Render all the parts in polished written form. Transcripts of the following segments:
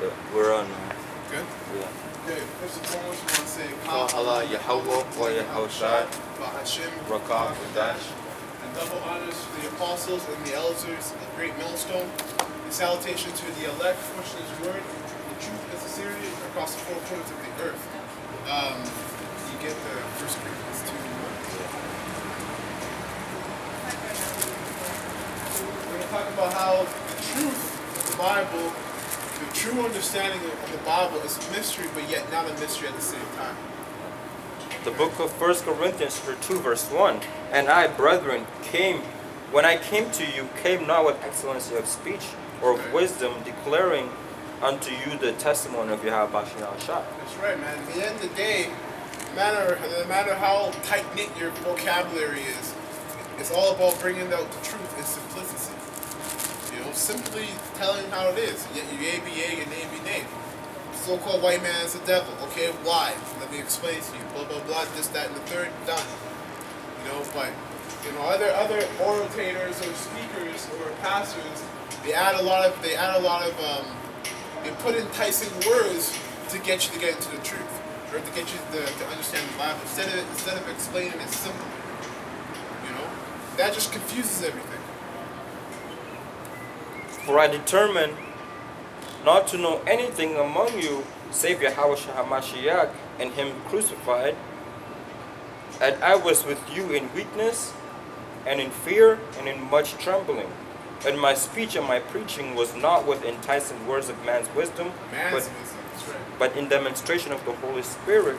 Yeah, we're on. Good? Yeah. Okay, first and foremost, we want to say Allah Yahweh wa Yahushai Bahashim, Rakah Udash. and double honors to the apostles and the elders of Great Millstone. The salutation to the elect, pushing his word, the truth is sincerity across the four corners of the earth. You get the First Corinthians 2. We're going to talk about how the truth of the Bible, the true understanding of the Bible is a mystery, but yet not a mystery at the same time. The book of 1 Corinthians 2 verse 1. And I, brethren, when I came to you, came not with excellency of speech or of wisdom, declaring unto you the testimony of Yahweh Bashin al-Shah. That's right, man. At the end of the day, no matter how tight-knit your vocabulary is, it's all about bringing out the truth in simplicity. You know, simply telling how it is. Your A be A, your nay be nay. So-called white man is the devil. Okay, why? Let me explain to you. Blah blah blah. This, that, and the third. Done. You know, but other orators or speakers or pastors, they put enticing words to get you to get into the truth, or to get you to understand the Bible instead of explaining it simply. You know, that just confuses everything. For I determined not to know anything among you save Yahweh HaMashiach and him crucified. And I was with you in weakness and in fear and in much trembling. And my speech and my preaching was not with enticing words of man's wisdom, but in demonstration of the Holy Spirit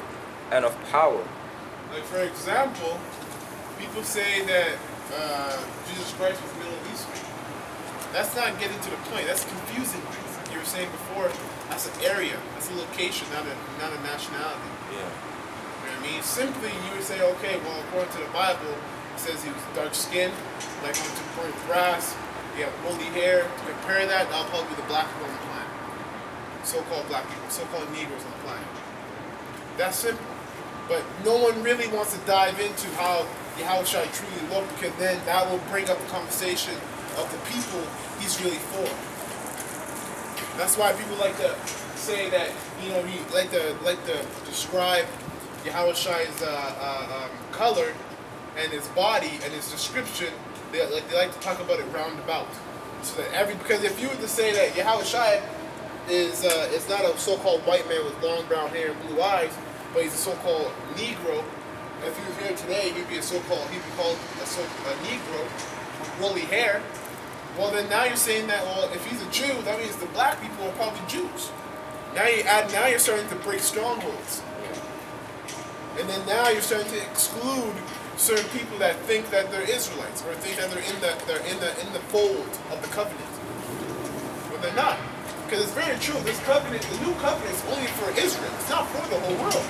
and of power. Like, for example, people say that Jesus Christ was Middle Eastern. That's not getting to the point. That's confusing. Like you were saying before, that's an area, that's a location, not a nationality. Yeah. You know what I mean? Simply, you would say, okay, well, according to the Bible, it says he was dark skinned, like on the point of brass, he had woolly hair. To compare that, that'll probably be the black people on the planet. So-called black people, so-called Negroes on the planet. That's simple. But no one really wants to dive into how Yahushua truly looked, because then that will bring up the conversation of the people he's really for. That's why people like to say that, he like to describe Yahushua's color and his body and his description. They like to talk about it roundabout. So that because if you were to say that Yahushua is not a so-called white man with long brown hair and blue eyes, but he's a so-called Negro. If he was here today, he'd be called a Negro with woolly hair. Well, then now you're saying that, well, if he's a Jew, that means the black people are probably Jews. Now you're starting to break strongholds. And then now you're starting to exclude certain people that think that they're Israelites or think that they're in the fold of the covenant. But they're not. Because it's very true, this covenant, the new covenant is only for Israel. It's not for the whole world.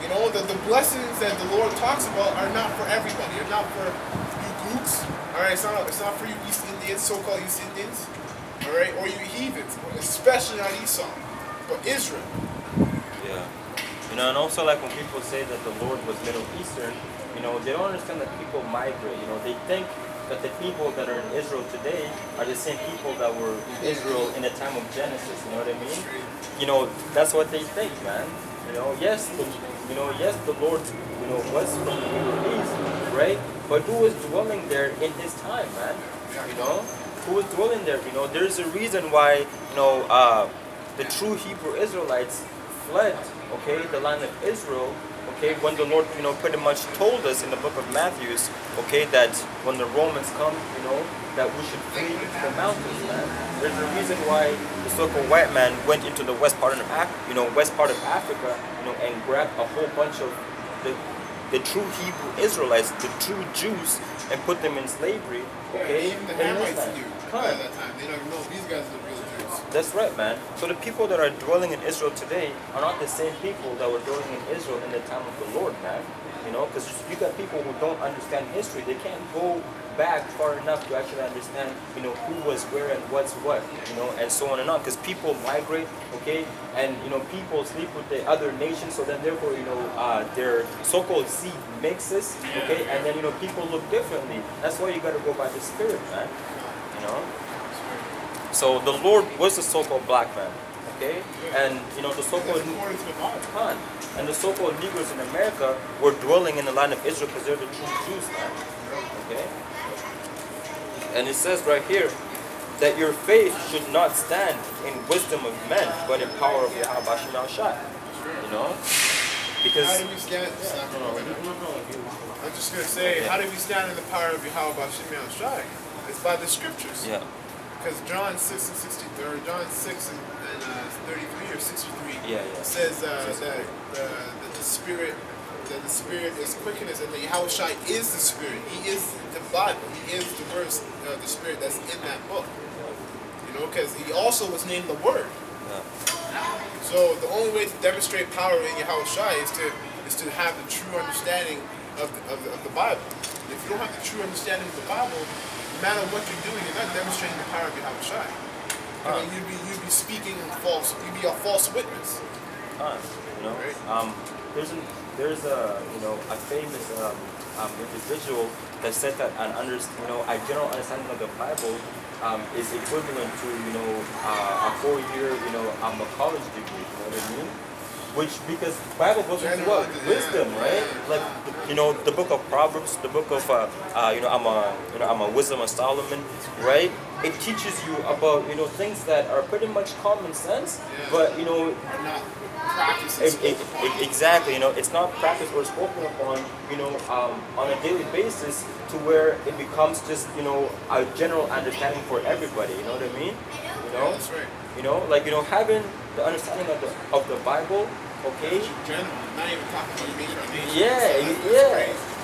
You know, the blessings that the Lord talks about are not for everybody. They're not for you Gooks. Alright, it's not for you East Indians, so-called East Indians. Alright, or you heathens, especially not Esau, but Israel. Yeah. And also like when people say that the Lord was Middle Eastern, they don't understand that people migrate. They think that the people that are in Israel today are the same people that were in Israel in the time of Genesis. You know what I mean? That's what they think, man. Yes, the Lord, was from the Middle East, right? But who was dwelling there in his time, man? Who was dwelling there? There's a reason why, the true Hebrew Israelites fled, the land of Israel, when the Lord, pretty much told us in the book of Matthew, that when the Romans come, that we should flee into the mountains, man. There's a reason why the so-called white man went into the west part of Africa, and grabbed a whole bunch of the true Hebrew Israelites, the true Jews, and put them in slavery. Even the Hamites knew at that time. They don't know these guys are the real Jews. That's right, man. So the people that are dwelling in Israel today are not the same people that were dwelling in Israel in the time of the Lord, man. Because you got people who don't understand history. They can't go back far enough to actually understand, who was where and what's what, and so on and on. Because people migrate, and people sleep with the other nations, so then therefore, their so-called seed mixes, and then people look differently. That's why you got to go by the Spirit, man. So the Lord was the so-called black man, okay? And you know the so-called That's according to the Bible. Khan, and the so-called Negroes in America were dwelling in the land of Israel because they're the true Jews, man. Okay? And it says right here that your faith should not stand in wisdom of men, but in power of Yahweh Bashim Shai. You know? Because How do we stand? I'm just gonna say, how do we stand in the power of Yahweh Bashim Shai? It's by the scriptures. yeah. Because John 6 and 60, or John 6 and 33 or 63 Yeah. says that the spirit is quickeness, and the Yahweh Shai is the spirit. He is the Bible. He is the verse, the spirit that's in that book. You know, because he also was named the Word. So the only way to demonstrate power in Yahweh Shai is to have the true understanding of the Bible. And if you don't have the true understanding of the Bible, no matter what you're doing, you're not demonstrating the power of Yahweh Shai. You know, you'd be speaking false. You'd be a false witness. You know, Right. there's a you know a famous individual that said that a general understanding of the Bible is equivalent to a 4-year a college degree. You know what I mean? Which because Bible goes into what wisdom, right? Like the book of Proverbs, the book of I'm a Wisdom of Solomon, right? It teaches you about things that are pretty much common sense, but Are not practiced. exactly, it's not practiced or spoken upon, on a daily basis to where it becomes just, a general understanding for everybody. You know what I mean? Yeah, that's right. Having the understanding of the Bible, okay? General, not even talking about major nations.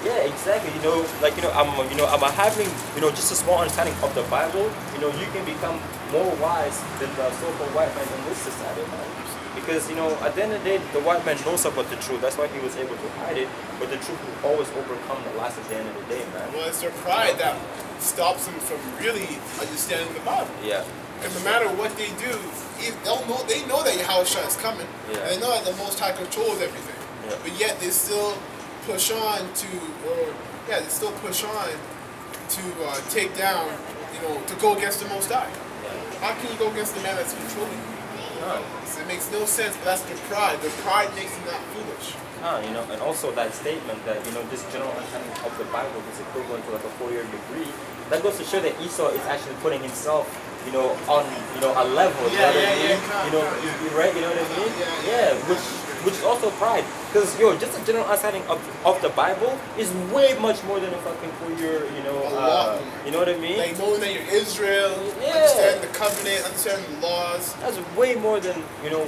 Yeah, exactly. I'm having, just a small understanding of the Bible. You can become more wise than the so-called white man in this society, man. Because, at the end of the day, the white man knows about the truth. That's why he was able to hide it. But the truth will always overcome the lies at the end of the day, man. Well, it's their pride that stops them from really understanding the Bible. Yeah. Because no matter what they do, they know that Yahweh Shai is coming. Yeah. They know that the Most High controls everything. Yeah. But yet they still push on to take down, to go against the Most High. How can you go against the man that's controlling you? It makes no sense, but that's their pride. Their pride makes them not foolish. And also that statement that, this general understanding of the Bible is equivalent to like a 4-year degree, that goes to show that Esau is actually putting himself, on, a level, you know what I mean? Right, you know what I mean? Yeah, which is also pride. Because, just a general understanding of the Bible is way much more than a fucking 4-year, you know what I mean? Like knowing that you're Israel, Yeah. understanding the covenant, understanding the laws. That's way more than,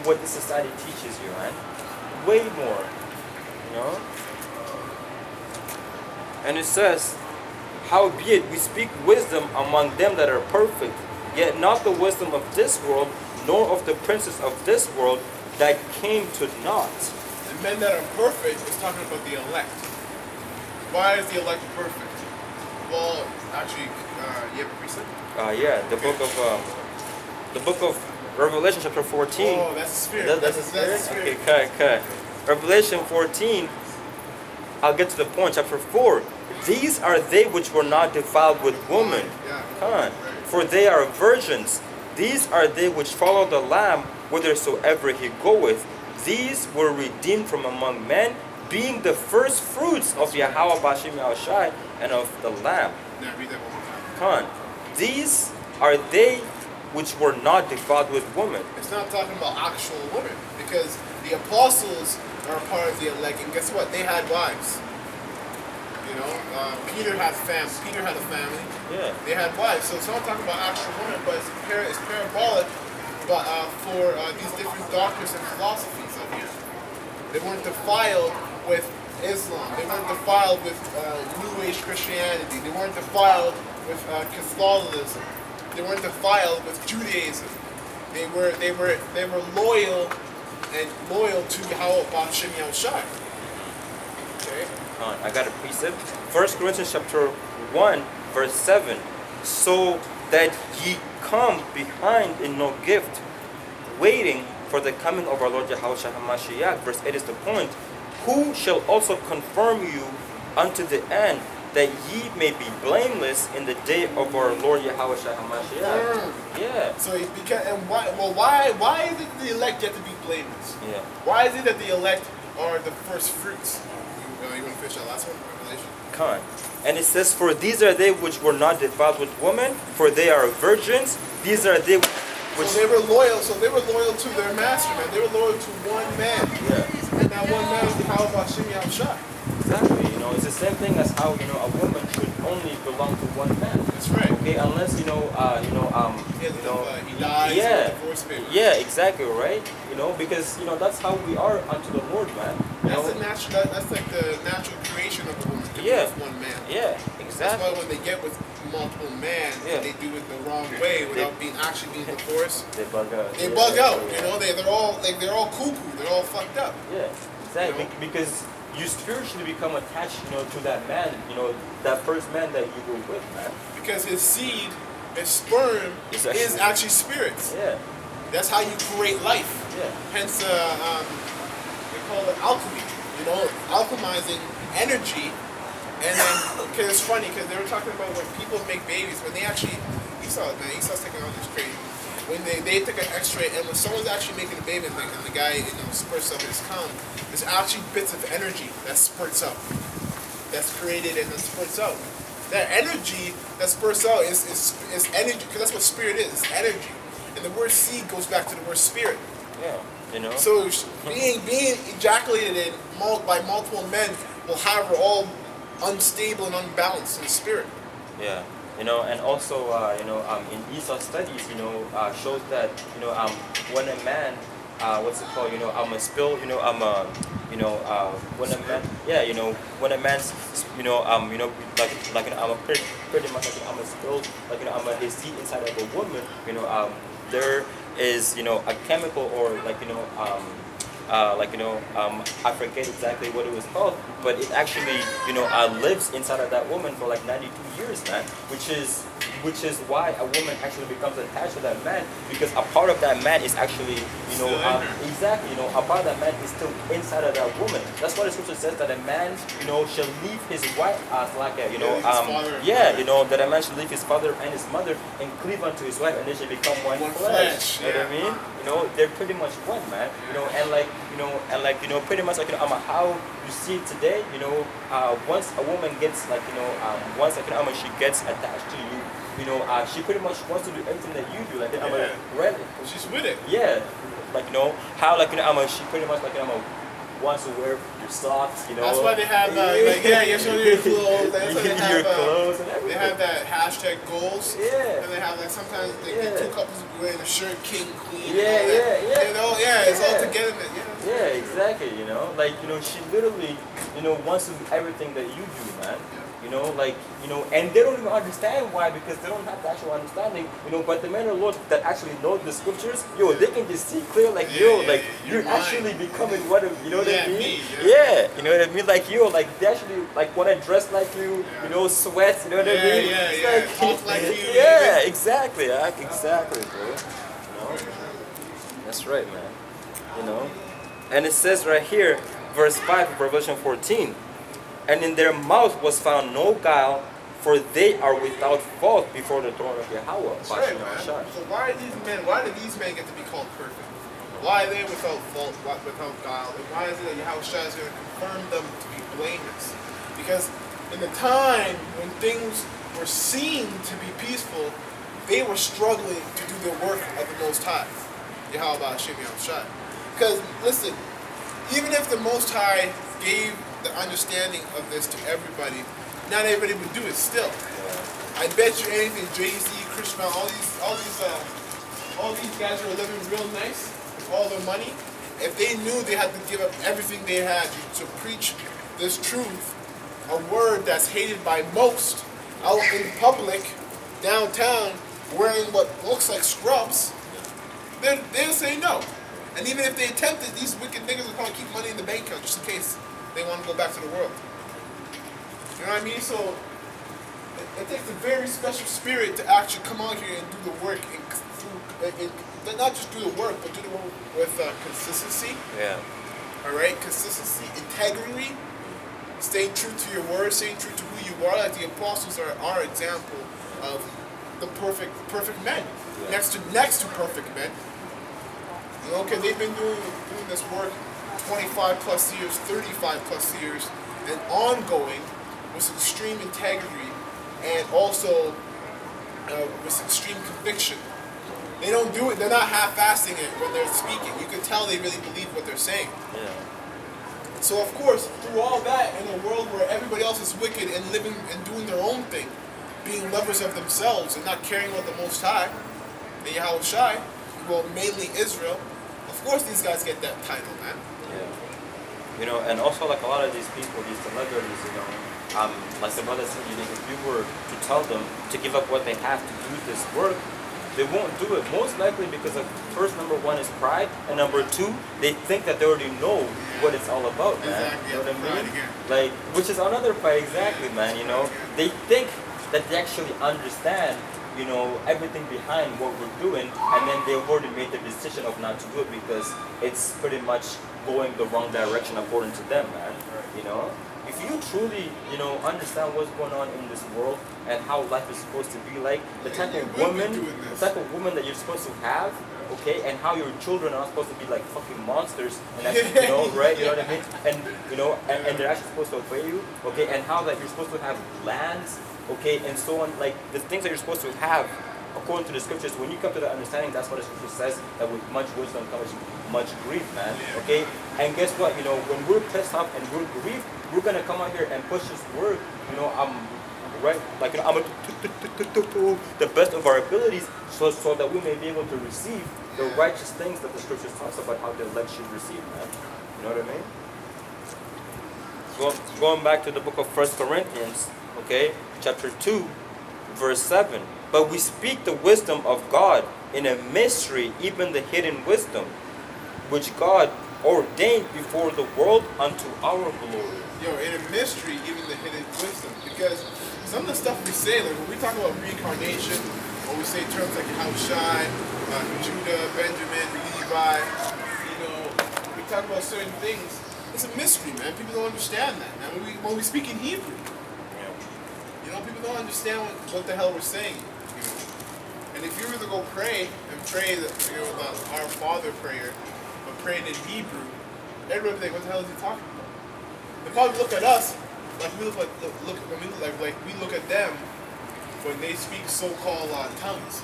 what the society teaches you, man. Way more. And it says, howbeit we speak wisdom among them that are perfect, yet not the wisdom of this world, nor of the princes of this world that came to naught. The men that are perfect is talking about the elect. Why is the elect perfect? Well, actually, you have a precept? The book of Revelation chapter 14. Oh, that's the spirit. That's the spirit? Okay, cut. Revelation 14, I'll get to the point, chapter 4. These are they which were not defiled with woman. Yeah. For they are virgins. These are they which follow the Lamb whithersoever he goeth. These were redeemed from among men, being the first fruits of Yahweh Bashim Yahushai and of the Lamb. Now read that one more time. These are they which were not defiled with woman. It's not talking about actual women, because the apostles are a part of the elect, and guess what? They had wives. Peter had a family. Yeah. They had wives. So it's not talking about actual women, but it's parabolic. But for these different doctrines and philosophies of here, they weren't defiled with Islam. They weren't defiled with New Age Christianity. They weren't defiled with Catholicism. They weren't defiled with Judaism. They were loyal to Yahweh Bashim Yahushai. Okay. I got a precept. 1 Corinthians chapter 1, verse 7. So that ye come behind in no gift, waiting for the coming of our Lord Yahushua HaMashiach. Verse 8 is the point. Who shall also confirm you unto the end, that ye may be blameless in the day of our Lord Yahweh Shai HaMashiach. Yeah. So it beca- and why? Well, why is it the elect get to be blameless? Yeah. Why is it that the elect are the first fruits? You want to finish that last one, Revelation? Con. And it says, for these are they which were not defiled with woman, for they are virgins. These are they which... So they were loyal. So they were loyal to their master, man. They were loyal to one man. Yeah. And that one man is the How about Shimi Shai. Exactly. You know, it's the same thing as how, you know, a woman should only belong to one man. That's right. Okay, unless, He dies. yeah. Divorce papers. Yeah, exactly, right? You know, because, you know, that's how we are unto the Lord, man. You That's know? the natural. That's like the natural creation of a woman. To Yeah. be with one man. Yeah, That's exactly. why when they get with multiple men, Yeah. they do it the wrong way without being divorced. They bug out. They Yeah, bug out. yeah. You know, they're all cuckoo. They're all fucked up. Yeah, exactly. You know? Because you spiritually become attached, you know, to that man, you know, that first man that you were with, man. Because his seed, his sperm, It's is actually spirits. Yeah, That's how you create life. yeah, Hence, they call it alchemy. You know, alchemizing energy. And then, because it's funny, because they were talking about when people make babies, when they actually, Esau's technology is crazy. When they take an X-ray, and when someone's actually making a baby, and the guy, you know, spurts up his cum, there's actually bits of energy that spurts up, that's created and then spurts out. That energy that spurts out is energy, because that's what spirit is. It's energy, and the word seed goes back to the word spirit. yeah. You know. So being ejaculated in by multiple men will have her all unstable and unbalanced in spirit. Yeah, you know, and also, in Esau studies, you know, shows that, you know, when a man, what's it called, you know, I'm a spill, you know, when a man, yeah, you know, when a man's, like, I'm a pretty much like, I'm a spill, like, you know, I'm a his seed inside of a woman, you know, there is, you know, a chemical or like, you know, I forget exactly what it was called, but it actually, you know, lives inside of that woman for like 92 years, man, which is why a woman actually becomes attached to that man, because a part of that man is actually, you know, exactly, you know, a part of that man is still inside of that woman. That's why the scripture says that a man, you know, shall leave his wife as like a, you know, you know, that a man shall leave his father and his mother and cleave unto his wife, and they shall become one flesh. You know what I mean? You know, they're pretty much one, man. You know, and like, you know, pretty much like, you know, how you see it today, you know, once a woman gets like, you know, once like, you know, she gets attached to you, you know, she pretty much wants to do everything that you do, like, you know, right? She's with it. Yeah, like, you know, how like, you know, she pretty much like, you know, wants to wear your socks, you know. That's why they have you're showing your clothes. That's why they have your clothes and everything. They have that hashtag goals. Yeah. And they have like sometimes the two couples will be wearing a shirt, king, queen. Yeah, You know, it's all together. Yeah. Yeah, exactly. You know, like, you know, she literally, you know, wants to do everything that you do, man. You know, like, you know, and they don't even understand why, because they don't have the actual understanding, you know, but the men of the Lord that actually know the scriptures, yo, they can just see clear, like, you're actually becoming what, you know what I mean? Yeah, you know what I mean? Like, yo, like, they actually, like, want to dress like you, you know, sweat, you know what I mean? Like, talk like you. Yeah, exactly, exactly, bro. You know? That's right, man. You know? And it says right here, verse 5 of Revelation 14, and in their mouth was found no guile, for they are without fault before the throne of Yahweh. That's right, man. So why do these men get to be called perfect? Why are they without fault, without guile? And why is it that Yahweh Shai is going to confirm them to be blameless? Because in the time when things were seen to be peaceful, they were struggling to do the work of the Most High. Yahweh Shai. Because, listen, even if the Most High gave the understanding of this to everybody, not everybody would do it still. I bet you anything, Jay-Z, Chris Brown, all these guys who are living real nice with all their money, if they knew they had to give up everything they had to preach this truth, a word that's hated by most, out in public, downtown, wearing what looks like scrubs, they'll say no. And even if they attempted, these wicked niggas will probably keep money in the bank account just in case they want to go back to the world. You know what I mean? So it takes a very special spirit to actually come out here and do the work, and not just do the work, but do the work with consistency. Yeah. All right, consistency, integrity, staying true to your word, staying true to who you are. Like the apostles are our example of the perfect men. Yeah. Next to perfect men. You know, okay, they've been doing this work 25 plus years, 35 plus years, and ongoing with extreme integrity and also with extreme conviction. They don't do it, they're not half-assing it when they're speaking. You can tell they really believe what they're saying. Yeah. So of course, through all that, in a world where everybody else is wicked and living and doing their own thing, being lovers of themselves and not caring about the Most High, the Yahweh Shai, well, mainly Israel, of course these guys get that title, man. Yeah. You know, and also like a lot of these people, these celebrities, you know, like the brother said, you know, if you were to tell them to give up what they have to do this work, they won't do it. Most likely because of, first, number one is pride, and number two, they think that they already know what it's all about, man. Exactly. You know what I Pride mean? again. Like, which is another pride, exactly, man. You know, they think that they actually understand, you know, everything behind what we're doing, and then they've already made the decision of not to do it because it's pretty much going the wrong direction according to them, man. You know, if you truly, you know, understand what's going on in this world and how life is supposed to be like, the type of woman, that you're supposed to have, okay, and how your children are not supposed to be like fucking monsters, and that's, you know, right? You know what I mean? And you know, and they're actually supposed to obey you, okay, and how that you're supposed to have lands, okay, and so on, like the things that you're supposed to have according to the scriptures. When you come to that understanding, that's what the scripture says, that with much wisdom comes much grief, man. Okay? And guess what? You know, when we're pissed off and we're grieved, we're gonna come out here and push this word, you know, right, like, you know, I'm gonna the best of our abilities so that we may be able to receive the righteous things that the scriptures talks about how the elect should receive, man. You know what I mean? So going back to the book of 1 Corinthians, okay, chapter 2, verse 7. But we speak the wisdom of God in a mystery, even the hidden wisdom, which God ordained before the world unto our glory. Yo, in a mystery, even the hidden wisdom. Because some of the stuff we say, like when we talk about reincarnation, or we say terms like Yahushai, Judah, Benjamin, Levi, you know, we talk about certain things. It's a mystery, man. People don't understand that, man. When we speak in Hebrew, you know, people don't understand what the hell we're saying. You know? And if you were to go pray and pray, you know, the Our Father prayer, but praying in Hebrew, everybody would think, what the hell is he talking about? They probably look at us like we look at them when they speak so-called tongues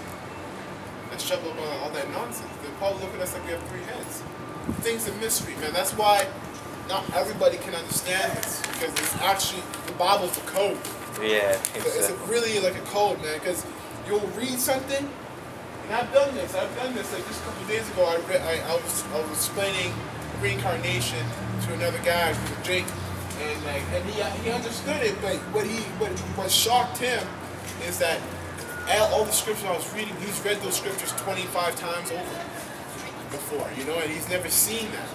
that shovel all that nonsense. They probably look at us like we have three heads. Things a mystery, man. That's why not everybody can understand this, because it's actually, the Bible's a code. Yeah, exactly. It's really like a code, man, because you'll read something, and I've done this, like just a couple of days ago, I was explaining reincarnation to another guy, Jake, and he understood it, but what shocked him is that all the scriptures I was reading, he's read those scriptures 25 times over before, you know, and he's never seen that.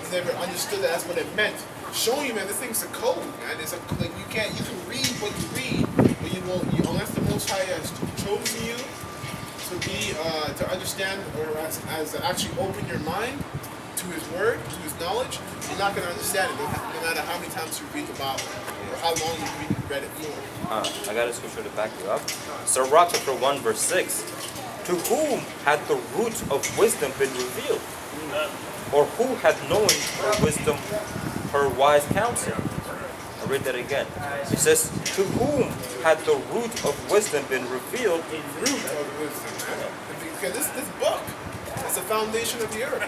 He's never understood that that's what it meant. Showing you, man, this thing's a code, man. It's like you can read what you read, but you won't, unless the Most High has chosen you to be to understand, or as actually open your mind to His Word, to His knowledge, you're not going to understand it, no matter how many times you read the Bible or how long you read it for. I got a scripture to back you up. Sirach chapter 1 verse 6. To whom hath the root of wisdom been revealed? Or who hath known her wisdom, her wise counsel? I'll read that again. It says, to whom hath the root of wisdom been revealed? The root of wisdom, man. Because this book is the foundation of the earth.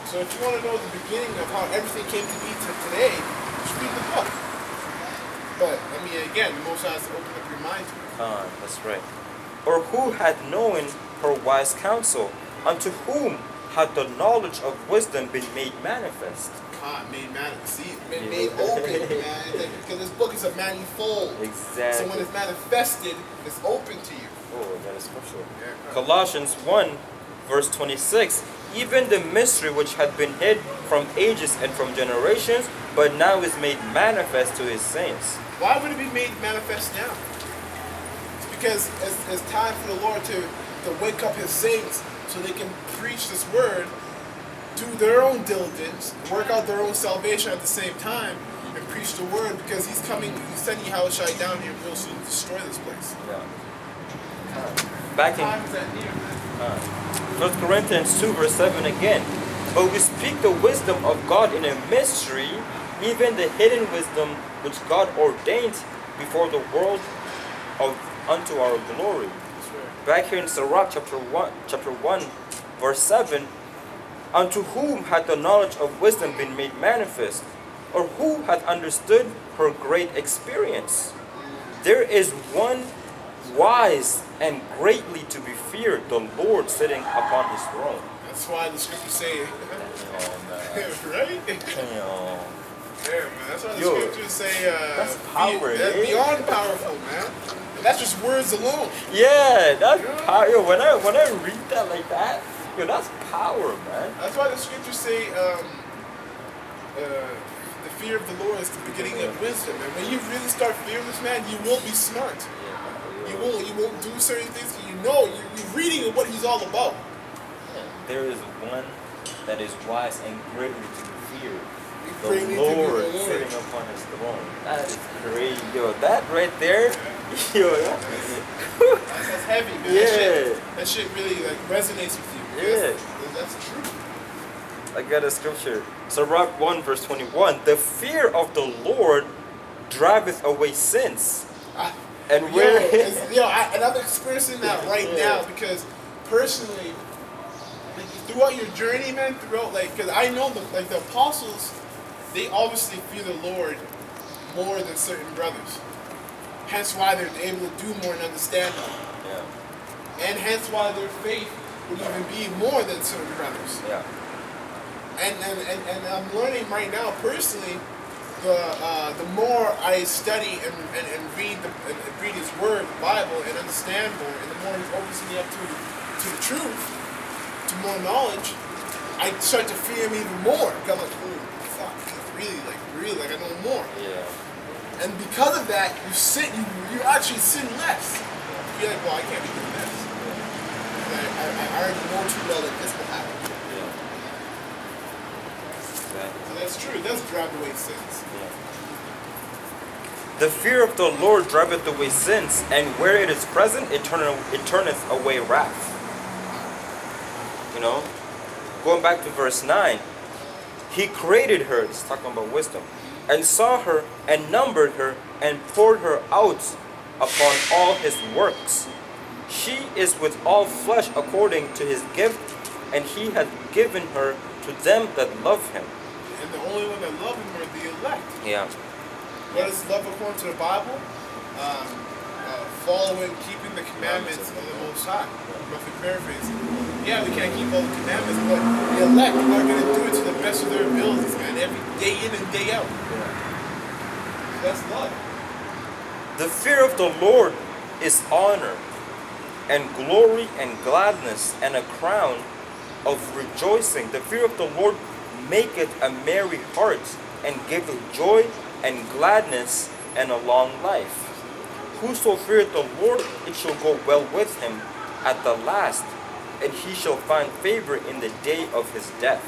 So if you want to know the beginning of how everything came to be to today, just read the book. But, I mean, again, the Most High has to open up your mind to it. That's right. Or who hath known her wise counsel? Unto whom hath the knowledge of wisdom been made manifest? Made manifest. See, made open, man. Because this book is a manifold. Exactly. So when it's manifested, it's open to you. Oh, that is scripture. Yeah. Colossians 1, verse 26. Even the mystery which had been hid from ages and from generations, but now is made manifest to His saints. Why would it be made manifest now? It's because it's time for the Lord to wake up His saints so they can preach this word, do their own diligence, work out their own salvation at the same time, and preach the word, because he's coming, he's sending Yahushua down here real soon to destroy this place. Yeah. Back in Time is that near, man. 1 Corinthians 2 verse 7 again. But we speak the wisdom of God in a mystery, even the hidden wisdom which God ordained before the world unto our glory. That's right. Back here in Sirach chapter 1 verse 7, unto whom hath the knowledge of wisdom been made manifest, or who hath understood her great experience? There is one wise and greatly to be feared, the Lord sitting upon his throne. That's why the scriptures say, Oh, right? man. Yeah, man. That's why the Yo, scriptures say, that's power, that's eh? beyond powerful, man. And that's just words alone. Yeah, that's power. Yo, when I read that like that, yo, that's power, man. That's why the scriptures say, the fear of the Lord is the beginning of wisdom. And when you really start fearing this, man, you will be smart. You won't do certain things. You know, you're reading what he's all about. There is one that is wise and greatly to be feared, Greatly the to be Lord the Lord. sitting upon his throne. That is crazy, yo. That right there, yo. That's heavy, man. Yeah. That shit really like resonates with you. Yeah. That's true. I got a scripture. Sirach 1 verse 21. The fear of the Lord driveth away sins. And where? And I'm experiencing that right Yeah. now, because personally, like, throughout your journey, man, because I know the apostles, they obviously fear the Lord more than certain brothers. Hence why they're able to do more and understand more. Yeah. And hence why their faith would even be more than certain brothers. Yeah. And I'm learning right now personally, the more I study and read his word, the Bible, and understand more, and the more he opens me up to the truth, to more knowledge, I start to fear him even more. I'm like, oh fuck, really, I know more. Yeah. And because of that, you actually sin less. You're like, well, I can't be doing this. I already know too well that this will happen. So that's true. It does drive away sins. The fear of the Lord driveth away sins, and where it is present, it turneth away wrath. You know? Going back to verse 9. He created her, it's talking about wisdom, and saw her, and numbered her, and poured her out upon all his works. She is with all flesh according to his gift, and he hath given her to them that love him. And the only one that love him are the elect. Yeah. What is love according to the Bible? Following, keeping the commandments of the Most High. Roughly paraphrasing. Yeah, we can't keep all the commandments, but the elect are going to do it to the best of their abilities, man, every day in and day out. So that's love. The fear of the Lord is honor, and glory, and gladness, and a crown of rejoicing. The fear of the Lord maketh a merry heart, and giveth joy and gladness and a long life. Whoso feareth the Lord, it shall go well with him at the last, and he shall find favor in the day of his death.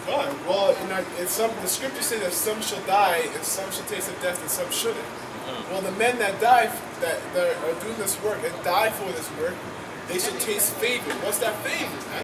God, well, the scriptures say that some shall die, and some shall taste of death, and some shouldn't. Well, the men that die, that are doing this work and die for this work, they should taste favor. What's that favor, man?